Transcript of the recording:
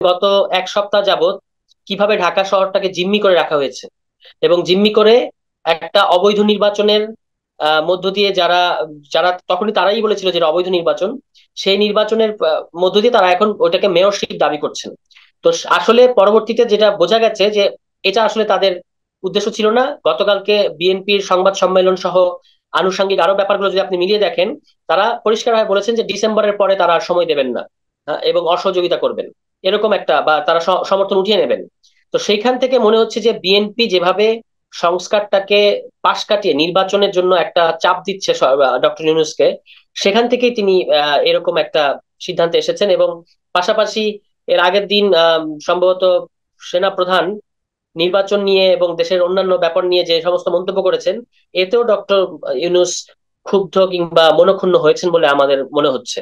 গত এক সপ্তাহ যাবত কিভাবে ঢাকা শহরটাকে জিম্মি করে রাখা হয়েছে, এবং জিম্মি করে একটা অবৈধ নির্বাচনের মধ্য দিয়ে যারা যারা তখনই তারাই বলেছিল যে এটা অবৈধ নির্বাচন, সেই নির্বাচনের মধ্য দিয়ে তারা এখন ওইটাকে মেয়রশিপ দাবি করছেন। তো আসলে পরবর্তীতে যেটা বোঝা গেছে যে এটা আসলে তাদের উদ্দেশ্য ছিল না। গতকালকে বিএনপির সংবাদ সম্মেলন সহ আনুষঙ্গিক আরো ব্যাপারগুলো যদি আপনি মিলিয়ে দেখেন, তারা পরিষ্কারভাবে বলেছেন যে ডিসেম্বরের পরে তারা আর সময় দেবেন না, এবং অসহযোগিতা করবেন, এরকম একটা বা তারা সমর্থন উঠিয়ে নেবেন। তো সেইখান থেকে মনে হচ্ছে যে বিএনপি যেভাবে সংস্কারটাকে পাশ কাটিয়ে নির্বাচনের জন্য একটা চাপ দিচ্ছে ডক্টর ইউনূসকে, সেখান থেকেই তিনি এরকম একটা সিদ্ধান্তে এসেছেন। এবং পাশাপাশি এর আগের দিন সম্ভবত সেনা প্রধান নির্বাচন নিয়ে এবং দেশের অন্যান্য ব্যাপার নিয়ে যে সমস্ত মন্তব্য করেছেন, এতেও ডক্টর ইউনূস ক্ষুব্ধ কিংবা মনক্ষুণ্ণ হয়েছেন বলে আমাদের মনে হচ্ছে।